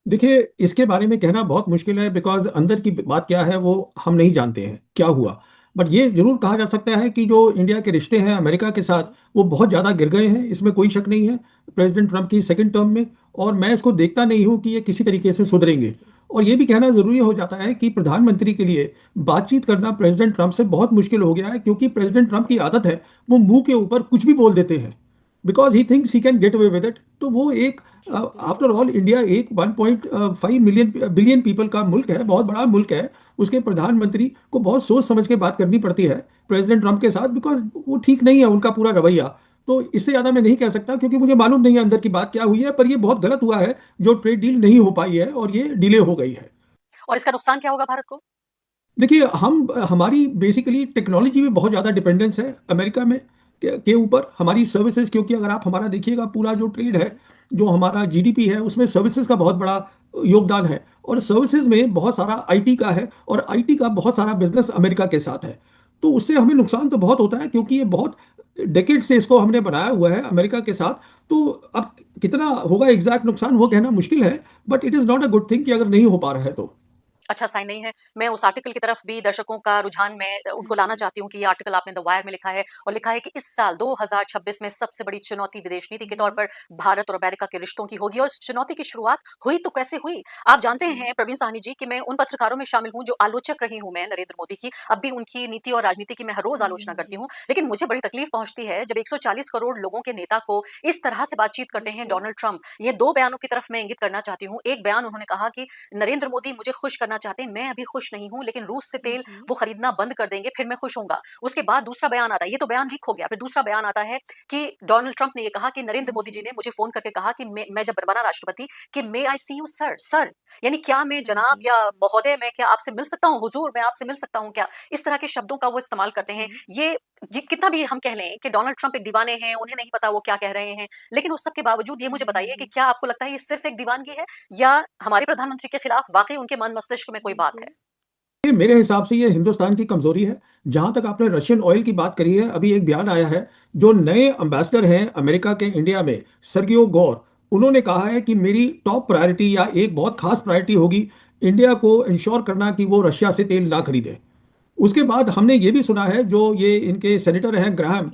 देखिए, इसके बारे में कहना बहुत मुश्किल है, बिकॉज अंदर की बात क्या है वो हम नहीं जानते हैं क्या हुआ। बट ये जरूर कहा जा सकता है कि जो इंडिया के रिश्ते हैं अमेरिका के साथ वो बहुत ज़्यादा गिर गए हैं, इसमें कोई शक नहीं है, प्रेसिडेंट ट्रम्प की सेकंड टर्म में। और मैं इसको देखता नहीं हूँ कि ये किसी तरीके से सुधरेंगे। और ये भी कहना ज़रूरी हो जाता है कि प्रधानमंत्री के लिए बातचीत करना प्रेसिडेंट ट्रम्प से बहुत मुश्किल हो गया है, क्योंकि प्रेसिडेंट ट्रम्प की आदत है वो मुंह के ऊपर कुछ भी बोल देते हैं, because he thinks he can get away with it. तो वो एक, आफ्टर ऑल इंडिया एक 1.5 मिलियन बिलियन पीपल का मुल्क है, बहुत बड़ा मुल्क है। उसके प्रधानमंत्री को बहुत सोच समझ के बात करनी पड़ती है प्रेसिडेंट ट्रम्प के साथ, बिकॉज वो ठीक नहीं है उनका पूरा रवैया। तो इससे ज़्यादा मैं नहीं कह सकता, क्योंकि मुझे मालूम नहीं है अंदर की बात क्या हुई है, पर ये बहुत गलत हुआ है जो ट्रेड डील नहीं हो पाई है और ये डिले हो गई है। और इसका नुकसान क्या होगा भारत को? देखिए, हम हमारी बेसिकली टेक्नोलॉजी में बहुत ज़्यादा डिपेंडेंस है अमेरिका में के ऊपर, हमारी सर्विसेज। क्योंकि अगर आप हमारा देखिएगा पूरा जो ट्रेड है, जो हमारा जीडीपी है, उसमें सर्विसेज का बहुत बड़ा योगदान है। और सर्विसेज में बहुत सारा आईटी का है, और आईटी का बहुत सारा बिजनेस अमेरिका के साथ है। तो उससे हमें नुकसान तो बहुत होता है, क्योंकि ये बहुत डेकेड से इसको हमने बनाया हुआ है अमेरिका के साथ। तो अब कितना होगा एग्जैक्ट नुकसान वो कहना मुश्किल है, but it is not a good thing कि अगर नहीं हो पा रहा है तो। अच्छा साइन नहीं है। मैं उस आर्टिकल की तरफ भी दर्शकों का रुझान मैं उनको लाना चाहती हूँ कि ये आर्टिकल आपने द वायर में लिखा है और लिखा है कि इस साल 2026 में सबसे बड़ी चुनौती विदेश नीति के तौर पर भारत और अमेरिका के रिश्तों की होगी। और इस चुनौती की शुरुआत हुई तो कैसे हुई? आप जानते हैं प्रवीण साहनी जी कि मैं उन पत्रकारों में शामिल हूँ जो आलोचक रही हूँ मैं नरेंद्र मोदी की। अब भी उनकी नीति और राजनीति की मैं हर रोज आलोचना करती हूँ। लेकिन मुझे बड़ी तकलीफ पहुंचती है जब 140 करोड़ लोगों के नेता को इस तरह से बातचीत करते हैं डोनाल्ड ट्रंप। ये दो बयानों की तरफ मैं इंगित करना चाहती हूँ। एक बयान उन्होंने कहा कि नरेंद्र मोदी मुझे खुश करना चाहते हैं, मैं अभी खुश नहीं हूं, लेकिन रूस से तेल वो खरीदना बंद कर देंगे फिर मैं खुश होऊंगा। उसके बाद दूसरा बयान आता है, ये तो बयान लीक हो गया, फिर दूसरा बयान आता है कि डोनाल्ड ट्रंप ने ये कहा कि नरेंद्र मोदी जी ने मुझे फोन करके कहा कि मैं जब बना राष्ट्रपति कि मे आई सी यू सर सर, यानी क्या मैं जनाब या महोदय मैं क्या आपसे मिल सकता हूँ, हुजूर मैं आपसे मिल सकता हूँ क्या? इस तरह के शब्दों का वो इस्तेमाल करते हैं। ये कितना भी हम कह लें कि डोनाल्ड ट्रंप एक दीवाने हैं, उन्हें नहीं पता वो क्या कह रहे हैं, लेकिन उस सब के बावजूद ये मुझे बताइए कि क्या आपको लगता है ये सिर्फ एक दीवानगी है या हमारे प्रधानमंत्री के खिलाफ वाकई उनके मन मस्तिष्क में कोई बात है? ये मेरे हिसाब से ये हिंदुस्तान की कमजोरी है। जहां तक आपने रशियन ऑयल की बात करी है, अभी एक बयान आया है, जो नए अम्बेसडर हैं अमेरिका के इंडिया में, सर्गियो गौर, उन्होंने कहा है कि मेरी टॉप प्रायोरिटी या एक बहुत खास प्रायोरिटी होगी इंडिया को इंश्योर करना कि वो रशिया से तेल ना खरीदे। उसके बाद हमने ये भी सुना है, जो ये इनके सेनेटर हैं ग्राहम,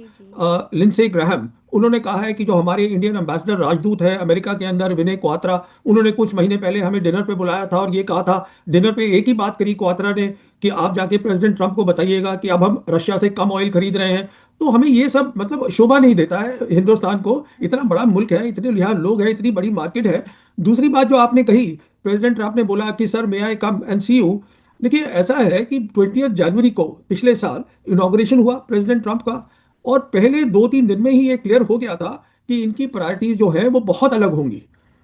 लिंडसे ग्राहम, उन्होंने कहा है कि जो हमारे इंडियन एम्बेसडर राजदूत है अमेरिका के अंदर विनय क्वात्रा, उन्होंने कुछ महीने पहले हमें डिनर पे बुलाया था और ये कहा था, डिनर पे एक ही बात करी क्वात्रा ने, कि आप जाके प्रेसिडेंट ट्रंप को बताइएगा कि अब हम रशिया से कम ऑयल खरीद रहे हैं। तो हमें ये सब मतलब शोभा नहीं देता है हिंदुस्तान को। इतना बड़ा मुल्क है, इतने यहाँ लोग हैं, इतनी बड़ी मार्केट है। दूसरी बात जो आपने कही, प्रेसिडेंट ट्रंप ने बोला कि sir may I come and see you. देखिए, ऐसा है कि 20 जनवरी को पिछले साल इनॉग्रेशन हुआ प्रेसिडेंट ट्रंप का, और पहले 2-3 दिन में ही ये क्लियर हो गया था कि इनकी प्रायोरिटीज जो है वो बहुत अलग होंगी।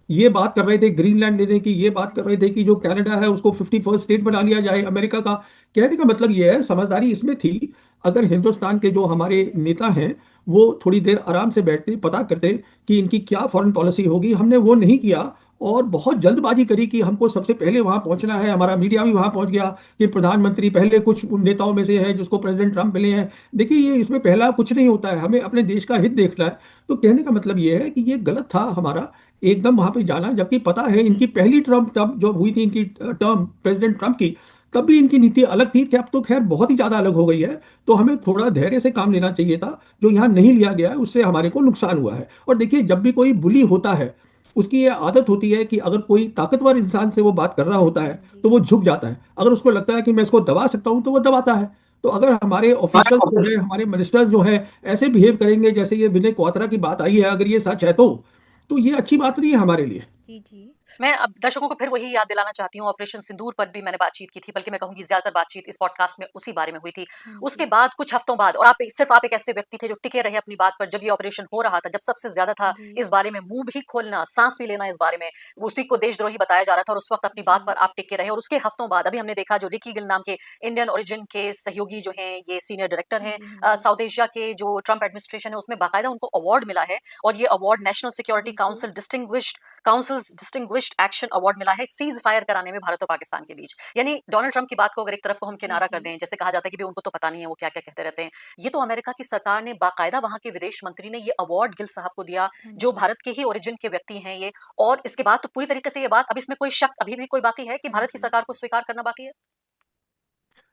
ये बात कर रहे थे ग्रीनलैंड लेने की, ये बात कर रहे थे कि जो कनाडा है उसको 51st स्टेट बना लिया जाए अमेरिका का। कहने का मतलब ये है, समझदारी इसमें थी, अगर हिंदुस्तान के जो हमारे नेता हैं वो थोड़ी देर आराम से बैठते, पता करते कि इनकी क्या फॉरेन पॉलिसी होगी। हमने वो नहीं किया, और बहुत जल्दबाजी करी कि हमको सबसे पहले वहां पहुंचना है, हमारा मीडिया भी वहां पहुंच गया कि प्रधानमंत्री पहले कुछ उन नेताओं में से है जिसको प्रेसिडेंट ट्रंप मिले हैं। देखिए, ये इसमें पहला कुछ नहीं होता है, हमें अपने देश का हित देखना है। तो कहने का मतलब ये है कि ये गलत था हमारा एकदम वहां पे जाना, जबकि पता है इनकी पहली ट्रम्प टर्म जो हुई थी, इनकी टर्म प्रेसिडेंट ट्रंप की, तब भी इनकी नीति अलग थी, कि अब तो खैर बहुत ही ज्यादा अलग हो गई है। तो हमें थोड़ा धैर्य से काम लेना चाहिए था, जो यहाँ नहीं लिया गया है उससे हमारे को नुकसान हुआ है। और देखिए, जब भी कोई बुली होता है, उसकी ये आदत होती है कि अगर कोई ताकतवर इंसान से वो बात कर रहा होता है तो वो झुक जाता है, अगर उसको लगता है कि मैं इसको दबा सकता हूं तो वो दबाता है। तो अगर हमारे ऑफिशियल जो है, हमारे मिनिस्टर्स जो है, ऐसे बिहेव करेंगे जैसे ये विनय क्वात्रा की बात आई है, अगर ये सच है तो ये अच्छी बात नहीं है हमारे लिए। मैं अब दर्शकों को फिर वही याद दिलाना चाहती हूँ, ऑपरेशन सिंदूर पर भी मैंने बातचीत की थी, बल्कि मैं कहूँगी ज़्यादातर बातचीत इस पॉडकास्ट में उसी बारे में हुई थी। उसके बाद कुछ हफ्तों बाद, और आप एक ऐसे व्यक्ति थे जो टिके रहे अपनी बात पर, जब ये ऑपरेशन हो रहा था, जब सबसे ज़्यादा था इस बारे में मुँह भी खोलना, साँस भी लेना इस बारे में, उसी को देशद्रोही बताया जा रहा था और उस वक़्त अपनी बात पर आप टिके रहे। और उसके हफ्तों बाद अभी हमने देखा जो रिकी गिल नाम के इंडियन ओरिजिन के सहयोगी जो हैं, ये सीनियर डायरेक्टर हैं साउथ एशिया के जो ट्रंप एडमिनिस्ट्रेशन है उसमें बाकायदा उनको अवार्ड मिला है। और ये award national security council distinguished distinguished action award मिला है सीज फायर कराने में भारत और पाकिस्तान के बीच। यानी डोनाल्ड ट्रंप की बात को अगर एक तरफ को हम किनारा कर दें, जैसे कहा जाता है कि उनको तो पता नहीं है वो क्या क्या कहते रहते हैं, ये तो अमेरिका की सरकार ने बाकायदा वहां के विदेश मंत्री ने ये अवार्ड गिल साहब को दिया, जो भारत के ही ओरिजिन के व्यक्ति हैं ये। और इसके बाद तो पूरी तरीके से ये बात, अब इसमें कोई शक अभी भी कोई बाकी है कि भारत की सरकार को स्वीकार करना बाकी है?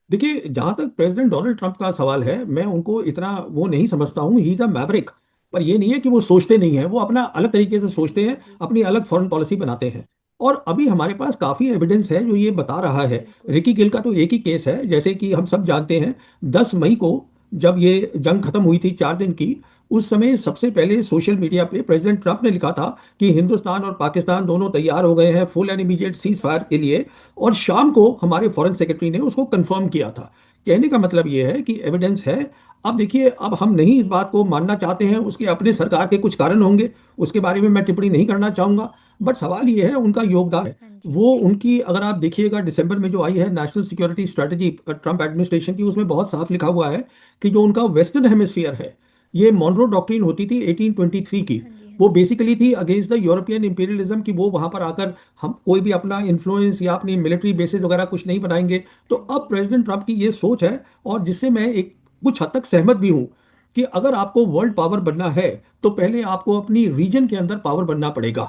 देखिए, जहां तक प्रेसिडेंट डोनाल्ड ट्रंप का सवाल है, मैं उनको इतना वो नहीं समझता हूँ। He is a Maverick. पर ये नहीं है कि वो सोचते नहीं है, वो अपना अलग तरीके से सोचते हैं, अपनी अलग फॉरेन पॉलिसी बनाते हैं। और अभी हमारे पास काफ़ी एविडेंस है जो ये बता रहा है। रिकी गिल का तो एक ही केस है, जैसे कि हम सब जानते हैं। 10 मई को जब ये जंग खत्म हुई थी 4 दिन की, उस समय सबसे पहले सोशल मीडिया पे प्रेसिडेंट ट्रंप ने लिखा था कि हिंदुस्तान और पाकिस्तान दोनों तैयार हो गए हैं full and immediate cease fire के लिए। और शाम को हमारे फॉरेन सेक्रेटरी ने उसको कंफर्म किया था। कहने का मतलब ये है कि एविडेंस है। अब देखिए, अब हम नहीं इस बात को मानना चाहते हैं, उसके अपने सरकार के कुछ कारण होंगे, उसके बारे में मैं टिप्पणी नहीं करना चाहूंगा। बट सवाल ये है, उनका योगदान है वो उनकी, अगर आप देखिएगा दिसंबर में जो आई है national security strategy Trump administration की, उसमें बहुत साफ लिखा हुआ है कि जो उनका वेस्टर्न हेमिस्फीयर है, ये मॉनरो डॉक्ट्रिन होती थी 1823 की। वो बेसिकली थी अगेंस्ट द यूरोपियन इंपीरियलिज्म की। वो वहां पर आकर हम कोई भी अपना इन्फ्लुएंस या अपनी मिलिट्री बेसिस वगैरह कुछ नहीं बनाएंगे। तो अब प्रेसिडेंट ट्रंप की ये सोच है, और जिससे मैं एक कुछ हद तक सहमत भी हूं, कि अगर आपको वर्ल्ड पावर बनना है तो पहले आपको अपनी रीजन के अंदर पावर बनना पड़ेगा।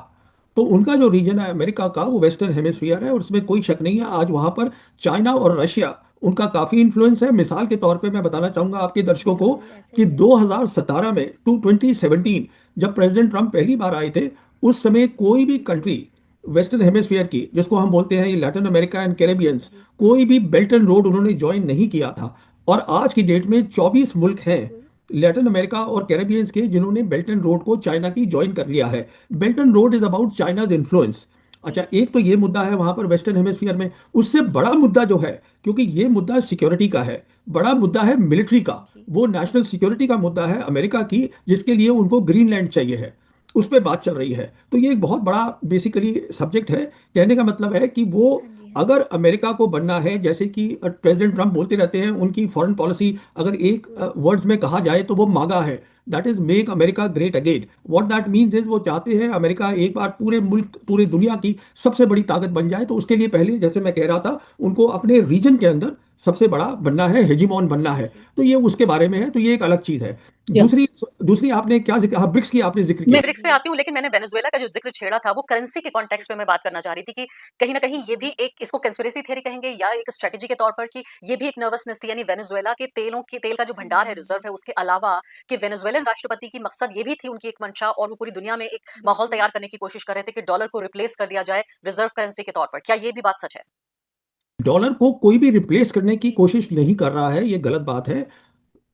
तो उनका जो रीजन है अमेरिका का, वो वेस्टर्न हेमिस्फीयर है, और उसमें कोई शक नहीं है। आज वहां पर चाइना और रशिया, उनका काफी इन्फ्लुएंस है। मिसाल के तौर पे मैं बताना चाहूंगा आपके दर्शकों को कि 2017 में टू 2017 जब प्रेसिडेंट ट्रंप पहली बार आए थे, उस समय कोई भी कंट्री वेस्टर्न हेमिस्फीयर की, जिसको हम बोलते हैं ये लैटिन अमेरिका एंड कैरेबियंस, कोई भी बेल्ट एंड रोड उन्होंने ज्वाइन नहीं किया था। और आज की डेट में 24 मुल्क हैं लैटिन अमेरिका और कैरेबियंस के, जिन्होंने बेल्ट एंड रोड को चाइना की ज्वाइन कर लिया है। Belt and road is about China's influence. अच्छा, एक तो ये मुद्दा है वहां पर वेस्टर्न हेमिस्फीयर में। उससे बड़ा मुद्दा जो है, क्योंकि ये मुद्दा सिक्योरिटी का है, बड़ा मुद्दा है मिलिट्री का, वो नेशनल सिक्योरिटी का मुद्दा है अमेरिका की, जिसके लिए उनको ग्रीनलैंड चाहिए है। उस पर बात चल रही है। तो ये एक बहुत बड़ा बेसिकली सब्जेक्ट है। कहने का मतलब है कि वो, अगर अमेरिका को बनना है, जैसे कि प्रेसिडेंट ट्रंप बोलते रहते हैं, उनकी फॉरेन पॉलिसी अगर एक वर्ड्स में कहा जाए तो वो मागा है। That is make America great again. What that means is, वो चाहते हैं अमेरिका एक बार पूरे मुल्क, पूरे दुनिया की सबसे बड़ी ताकत बन जाए। तो उसके लिए पहले, जैसे मैं कह रहा था, उनको अपने रीजन के अंदर सबसे बड़ा बनना है, हेजिमोन बनना है। तो ये उसके बारे में है, तो ये एक अलग चीज है। या दूसरी दूसरी आपने क्या जिक्र, हाँ, ब्रिक्स की आपने जिक्र मैं किया। ब्रिक्स पे आती हूँ, लेकिन मैंने वेनेजुएला का जो जिक्र छेड़ा था वो करेंसी के कॉन्टेक्स्ट में मैं बात करना चाह रही थी कि कहीं ना कहीं ये भी एक, इसको कंस्पिरेसी थ्योरी कहेंगे या एक स्ट्रेटेजी के तौर पर, कि ये भी एक नर्वसनेस थी। यानी वेनेजुएला के तेल का जो भंडार है, रिजर्व है, उसके अलावा कि वेनेजुएलन राष्ट्रपति की मकसद ये भी थी, उनकी एक मंशा, और वो पूरी दुनिया में एक माहौल तैयार करने की कोशिश कर रहे थे कि डॉलर को रिप्लेस कर दिया जाए रिजर्व करेंसी के तौर पर। क्या ये भी बात सच है? डॉलर को कोई भी रिप्लेस करने की कोशिश नहीं कर रहा है, ये गलत बात है।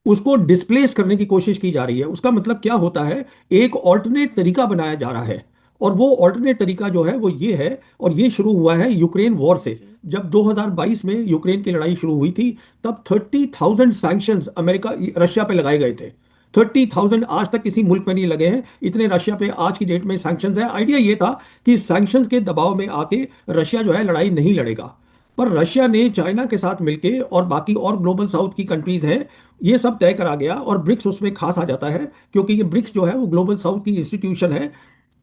उसको डिस्प्लेस करने की कोशिश की जा रही है। उसका मतलब क्या होता है, एक ऑल्टरनेट तरीका बनाया जा रहा है। और वो ऑल्टरनेट तरीका जो है वो ये है, और ये शुरू हुआ है यूक्रेन वॉर से। जब 2022 में यूक्रेन की लड़ाई शुरू हुई थी, तब 30,000 सैंक्शंस अमेरिका रशिया पे लगाए गए थे। 30,000 आज तक किसी मुल्क में नहीं लगे हैं, इतने रशिया पे आज की डेट में सैंक्शंस है। आइडिया ये था कि सैंक्शंस के दबाव में आके रशिया जो है लड़ाई नहीं लड़ेगा। पर रशिया ने चाइना के साथ मिलके, और बाकी और ग्लोबल साउथ की कंट्रीज हैं, ये सब तय करा गया। और ब्रिक्स उसमें खास आ जाता है, क्योंकि ये ब्रिक्स जो है वो ग्लोबल साउथ की इंस्टीट्यूशन है।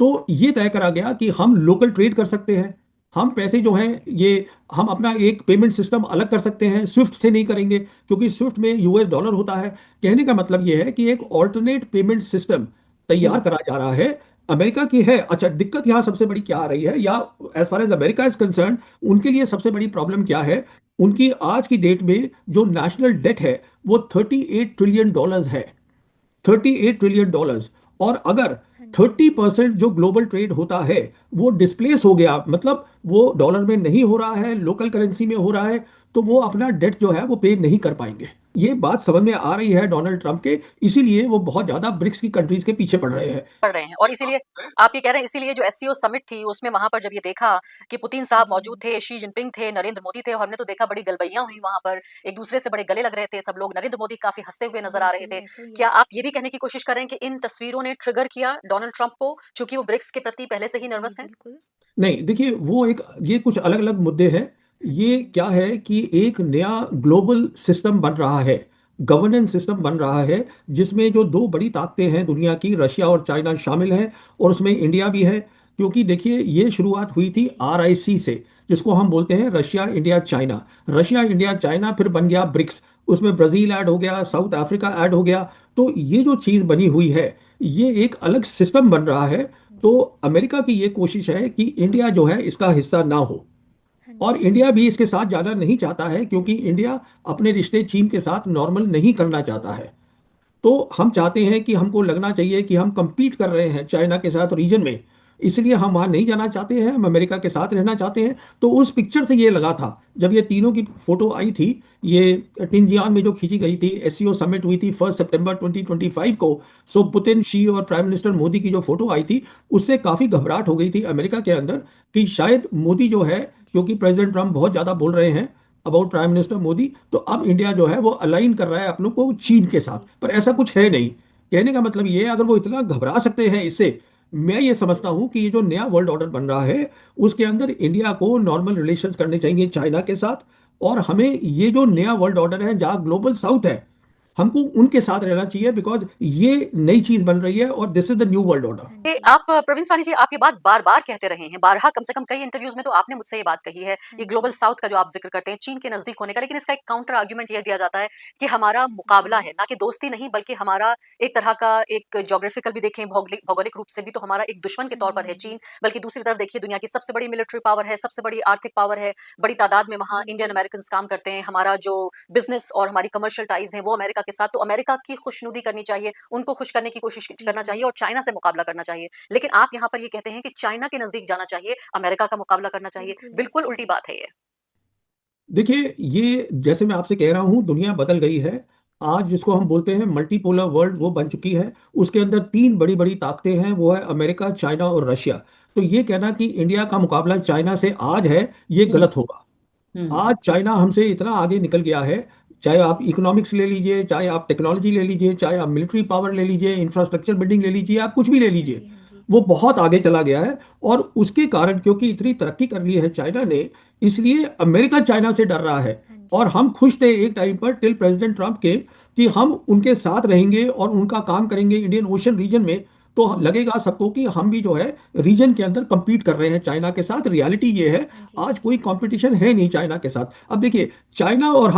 तो ये तय करा गया कि हम लोकल ट्रेड कर सकते हैं, हम पैसे जो हैं ये, हम अपना एक पेमेंट सिस्टम अलग कर सकते हैं, स्विफ्ट से नहीं करेंगे, क्योंकि स्विफ्ट में यूएस डॉलर होता है। कहने का मतलब ये है कि एक ऑल्टरनेट पेमेंट सिस्टम तैयार करा जा रहा है। अमेरिका की है। अच्छा, दिक्कत यहाँ सबसे बड़ी क्या आ रही है, या as far as America is concern, उनके लिए सबसे बड़ी प्रॉब्लम क्या है? उनकी आज की डेट में जो नेशनल डेट है वो $38 ट्रिलियन है। $38 ट्रिलियन। और अगर 30% जो ग्लोबल ट्रेड होता है वो डिस्प्लेस हो गया, मतलब वो डॉलर में नहीं हो रहा है, लोकल करेंसी में हो रहा है, तो वो अपना डेट जो है वो पे नहीं कर पाएंगे। ये बात समझ में आ रही है डोनाल्ड ट्रंप के, इसीलिए वो बहुत ज्यादा ब्रिक्स की कंट्रीज के पीछे पड़ रहे हैं। पड़ रहे हैं। और इसीलिए आप ये कह रहे हैं, इसीलिए जो एससीओ समिट थी उसमें वहां पर जब ये देखा कि पुतिन साहब मौजूद थे, शी जिनपिंग थे, नरेंद्र मोदी थे, और हमने तो देखा बड़ी गलबैयां हुई वहां पर, एक दूसरे से बड़े गले लग रहे थे सब लोग, नरेंद्र मोदी काफी हंसते हुए नजर आ रहे थे। क्या आप ये भी कहने की कोशिश कर रहे हैं कि इन तस्वीरों ने ट्रिगर किया डोनाल्ड ट्रंप को, चूंकि वो ब्रिक्स के प्रति पहले से ही नर्वस हैं? नहीं, देखिए, वो एक, ये कुछ अलग अलग मुद्दे हैं। ये क्या है कि एक नया ग्लोबल सिस्टम बन रहा है, गवर्नेंस सिस्टम बन रहा है, जिसमें जो दो बड़ी ताकतें हैं दुनिया की, रशिया और चाइना शामिल हैं, और उसमें इंडिया भी है। क्योंकि देखिए ये शुरुआत हुई थी RIC से, जिसको हम बोलते हैं Russia India China. Russia India China फिर बन गया ब्रिक्स, उसमें ब्राज़ील ऐड हो गया, साउथ अफ्रीका ऐड हो गया। तो ये जो चीज़ बनी हुई है, ये एक अलग सिस्टम बन रहा है। तो जी। अमेरिका की ये कोशिश है कि इंडिया जो है इसका हिस्सा ना हो, हाँ और जी। इंडिया भी इसके साथ जाना नहीं चाहता है, क्योंकि इंडिया अपने रिश्ते चीन के साथ नॉर्मल नहीं करना चाहता है। तो हम चाहते हैं कि हमको लगना चाहिए कि हम compete कर रहे हैं चाइना के साथ रीजन में, इसलिए हम वहाँ नहीं जाना चाहते हैं, हम अमेरिका के साथ रहना चाहते हैं। तो उस पिक्चर से ये लगा था, जब ये तीनों की फोटो आई थी, ये टिंजियान में जो खींची गई थी, SCO समिट हुई थी 1 सितंबर 2025 को। सो पुतिन, शी और प्राइम मिनिस्टर मोदी की जो फोटो आई थी, उससे काफ़ी घबराहट हो गई थी अमेरिका के अंदर कि शायद मोदी जो है, क्योंकि प्रेसिडेंट ट्रम्प बहुत ज़्यादा बोल रहे हैं अबाउट प्राइम मिनिस्टर मोदी, तो अब इंडिया जो है वो अलाइन कर रहा है अपनों को चीन के साथ। पर ऐसा कुछ है नहीं। कहने का मतलब ये है, अगर वो इतना घबरा सकते हैं इससे, मैं ये समझता हूँ कि ये जो नया वर्ल्ड ऑर्डर बन रहा है, उसके अंदर इंडिया को नॉर्मल रिलेशंस करने चाहिए चाइना के साथ। और हमें ये जो नया वर्ल्ड ऑर्डर है जहाँ ग्लोबल साउथ है, हमको उनके साथ रहना चाहिए, बिकॉज ये नई चीज बन रही है और this is the new world order. हाँ ये जी। आप प्रवीण सानी जी, आप ये बात बार-बार कहते रहे हैं, बारहा कम से कम कई इंटरव्यूज़ में तो आपने मुझसे ये बात कही है, हाँ ये जी। ग्लोबल साउथ का जो आप ज़िक्र करते हैं, चीन के नज़दीक होने का, लेकिन इसका एक काउंटर आर्गुमेंट ये दिया जाता है कि हमारा मुकाबला जी। है, ना कि दोस्ती नहीं, बल्कि हमारा एक तरह का एक ज्योग्राफिकल भी देखें, भौगोलिक भौगोलिक रूप से भी तो हमारा एक दुश्मन के हाँ तौर जी। पर है हाँ जी। चीन, बल्कि दूसरी तरफ देखिए दुनिया की सबसे बड़ी मिलिट्री पावर है, सबसे बड़ी आर्थिक पावर है, बड़ी तादाद में वहाँ इंडियन बिल्कुल। अमेरिकन्स काम करते हैं, हमारा जो बिज़नेस और हमारी कमर्शियल टाइज़ हैं, वो अमेरिका के साथ, तो अमेरिका की खुशनुदी करनी चाहिए, उनको खुश करने की कोशिश जी। करना जी। चाहिए और चाइना से मुकाबला करना चाहिए। लेकिन आप यहाँ पर ये कहते हैं कि चाइना के नज़दीक जाना चाहिए, अमेरिका का मुकाबला करना चाहिए। बिल्कुल बिल्कुल ऐसा उल्टी है। बात है ये। देखिए ये, जैसे मैं आपसे कह रहा हूँ, दुनिया बदल गई है। आज जिसको हम बोलते हैं मल्टीपोलर वर्ल्ड, वो बन चुकी है। उसके अंदर तीन बड़ी बड़ी ताकतें हैं, वो है अमेरिका, चाइना और रशिया। तो ये कहना कि इंडिया का मुकाबला चाइना से आज है, ये हुँ, गलत होगा। हुँ। आज चाइना हमसे इतना आगे निकल गया है, चाहे आप इकोनॉमिक्स ले लीजिए, चाहे आप टेक्नोलॉजी ले लीजिए, चाहे आप मिलिट्री पावर ले लीजिए, इंफ्रास्ट्रक्चर बिल्डिंग ले लीजिए, आप कुछ भी ले हाँ लीजिए, जी। हाँ जी। वो बहुत आगे चला गया है। और उसके कारण, क्योंकि इतनी तरक्की कर ली है चाइना ने, इसलिए अमेरिका चाइना से डर रहा है। हाँ और जी। हम खुश थे एक टाइम पर, टिल प्रेसिडेंट ट्रम्प के, कि हम उनके साथ रहेंगे और उनका काम करेंगे इंडियन ओशन रीजन में। तो हुँ। लगेगा सबको कि हम भी जो है रीजन के अंदर compete कर रहे हैं चाइना के साथ। रियलिटी ये है, हाँ जी। आज कोई कंपटीशन है नहीं चाइना के साथ। अब देखिए, चाइना और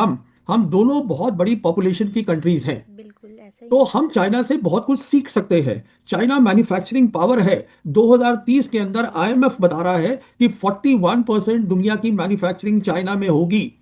हम दोनों बहुत बड़ी पॉपुलेशन की कंट्रीज हैं। बिल्कुल ऐसा ही तो है। हम चाइना से बहुत कुछ सीख सकते हैं। चाइना मैन्युफैक्चरिंग पावर है। 2030 के अंदर IMF बता रहा है कि 41% दुनिया की मैन्युफैक्चरिंग चाइना में होगी।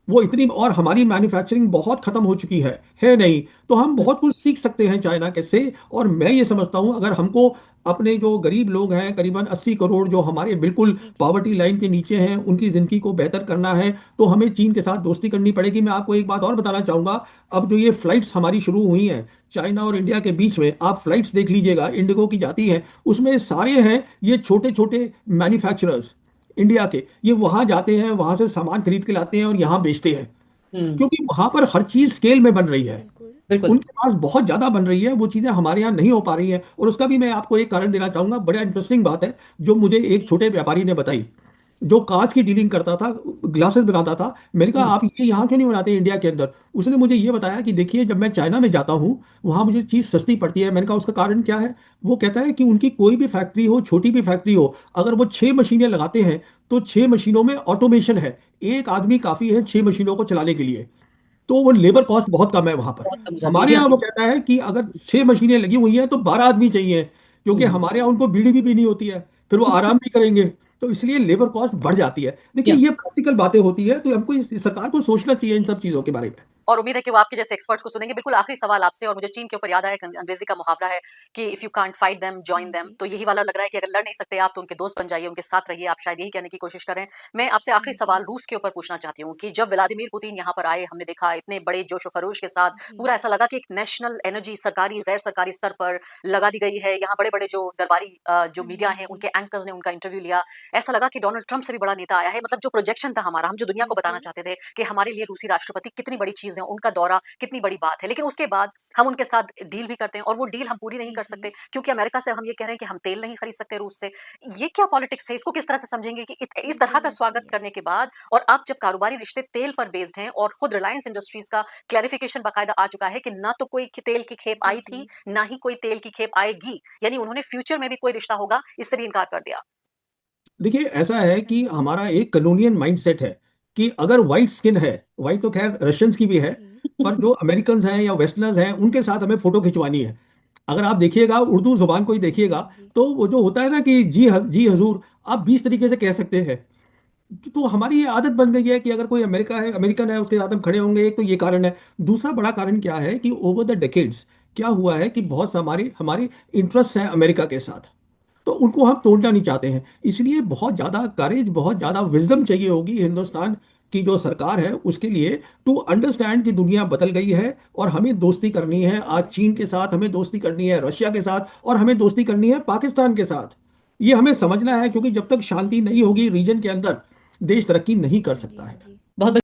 वो इतनी, और हमारी मैन्युफैक्चरिंग बहुत खत्म हो चुकी है नहीं। तो हम हुँ। बहुत कुछ सीख सकते हैं चाइना के से। और मैं ये समझता हूँ, अगर हमको अपने जो गरीब लोग हैं, करीबन 80 करोड़, जो हमारे बिल्कुल जी। जी। पॉवर्टी लाइन के नीचे हैं, उनकी ज़िंदगी को बेहतर करना है, तो हमें चीन के साथ दोस्ती करनी पड़ेगी। मैं आपको एक बात और बताना चाहूँगा, अब जो ये फ्लाइट्स हमारी शुरू हुई हैं चाइना और इंडिया के बीच में, आप फ्लाइट्स देख लीजिएगा, इंडिगो की जाती हैं, उसमें सारे हैं ये छोटे छोटे मैन्युफैक्चरर्स इंडिया के। ये वहाँ जाते हैं, वहाँ से सामान खरीद के लाते हैं और यहाँ बेचते हैं, हुँ। क्योंकि वहां पर हर चीज स्केल में बन रही है। बिल्कुल। बिल्कुल। उनके पास बहुत ज्यादा बन रही है, वो चीजें हमारे यहाँ नहीं हो पा रही हैं। और उसका भी मैं आपको एक कारण देना चाहूंगा, बड़ा इंटरेस्टिंग बात है, जो मुझे एक जी। छोटे व्यापारी ने बताई, जो कांच की डीलिंग करता था, ग्लासेस बनाता था। मैंने कहा हुँ। आप ये यहाँ क्यों नहीं बनाते इंडिया के अंदर? उसने मुझे ये बताया कि देखिए, जब मैं चाइना में जाता हूँ, वहाँ मुझे चीज़ सस्ती पड़ती है। मैंने कहा उसका कारण क्या है? वो कहता है कि उनकी कोई भी फैक्ट्री हो, छोटी भी फैक्ट्री हो, अगर वो 6 मशीनें लगाते हैं, तो 6 मशीनों में ऑटोमेशन है। एक आदमी काफ़ी है 6 मशीनों को चलाने के लिए। तो वो लेबर कॉस्ट बहुत कम है वहां पर। बहुत हाँ कम हो जी। जाती है। हमारे जी यहाँ हाँ। वो कहता है कि अगर 6 मशीनें लगी हुई हैं तो 12 आदमी चाहिए, क्योंकि हुँ। हमारे यहाँ उनको बीड़ी भी पीनी होती है, फिर वो आराम भी करेंगे। तो इसलिए लेबर कॉस्ट बढ़ जाती है। देखिए, या ये प्रैक्टिकल बातें होती है, तो हमको सरकार को सोचना चाहिए इन सब चीजों के बारे में। और उम्मीद है कि वो आपके जैसे एक्सपर्ट्स को सुनेंगे। बिल्कुल आखिरी सवाल आपसे, और मुझे चीन के ऊपर याद आया, एक अंग्रेजी का मुहावरा है कि if you can't fight them हाँ जॉइन देम। जी। तो यही वाला लग रहा है कि अगर लड़ नहीं सकते आप, तो उनके दोस्त बन जाइए, उनके साथ रहिए। आप शायद यही कहने की कोशिश कर रहे हैं। मैं आपसे हाँ आखिरी जी। सवाल रूस के ऊपर पूछना चाहती हूँ कि जब व्लादिमीर पुतिन यहाँ पर आए, हमने देखा इतने बड़े जोश व खरोश के साथ, जी। पूरा ऐसा लगा कि एक नेशनल एनर्जी सरकारी गैर सरकारी स्तर पर लगा दी गई है। यहाँ बड़े बड़े जो दरबारी जो हाँ मीडिया जी। हैं, जी। उनके एंकर्स ने उनका इंटरव्यू लिया। ऐसा लगा कि डोनाल्ड ट्रंप से भी बड़ा नेता आया है। मतलब जो प्रोजेक्शन था हमारा, हम जो दुनिया को बताना बिल्कुल। चाहते थे कि हमारे लिए रूसी राष्ट्रपति कितनी बड़ी चीज कंट्रीज हैं उनका दौरा कितनी बड़ी बात है, लेकिन उसके बाद हम उनके साथ डील भी करते हैं और वो डील हम पूरी नहीं कर सकते क्योंकि अमेरिका से हम ये कह रहे हैं कि हम तेल नहीं खरीद सकते रूस से। ये क्या पॉलिटिक्स है? इसको किस तरह से समझेंगे कि इस तरह का स्वागत करने के बाद और अब जब कारोबारी रिश्ते तेल पर बेस्ड हैं और खुद रिलायंस इंडस्ट्रीज का क्लैरिफिकेशन बाकायदा आ चुका है कि ना तो कोई तेल की खेप आई थी, ना ही कोई तेल की खेप आएगी, यानी उन्होंने फ्यूचर में भी कोई रिश्ता होगा इससे भी इनकार कर दिया। देखिए, ऐसा है कि हमारा एक कलोनियल माइंडसेट है कि अगर वाइट स्किन है, वाइट तो खैर रशियंस की भी है, पर जो अमेरिकन हैं या वेस्टर्नर्स हैं उनके साथ हमें फोटो खिंचवानी है। अगर आप देखिएगा, उर्दू जुबान को ही देखिएगा, तो वो जो होता है ना कि जी हजूर, आप 20 तरीके से कह सकते हैं। तो हमारी ये आदत बन गई है कि अगर कोई अमेरिकन है उसके साथ हम खड़े होंगे। एक तो ये कारण है। दूसरा बड़ा कारण क्या है कि ओवर द डेकेड्स क्या हुआ है कि बहुत से हमारी हमारी इंटरेस्ट हैं अमेरिका के साथ, तो उनको हम तोड़ना नहीं चाहते हैं। इसलिए बहुत ज़्यादा करेज, बहुत ज़्यादा विजडम चाहिए होगी हिंदुस्तान की जो सरकार है उसके लिए, टू अंडरस्टैंड कि दुनिया बदल गई है और हमें दोस्ती करनी है। आज चीन के साथ हमें दोस्ती करनी है, रशिया के साथ, और हमें दोस्ती करनी है पाकिस्तान के साथ। ये हमें समझना है, क्योंकि जब तक शांति नहीं होगी रीजन के अंदर, देश तरक्की नहीं कर सकता है।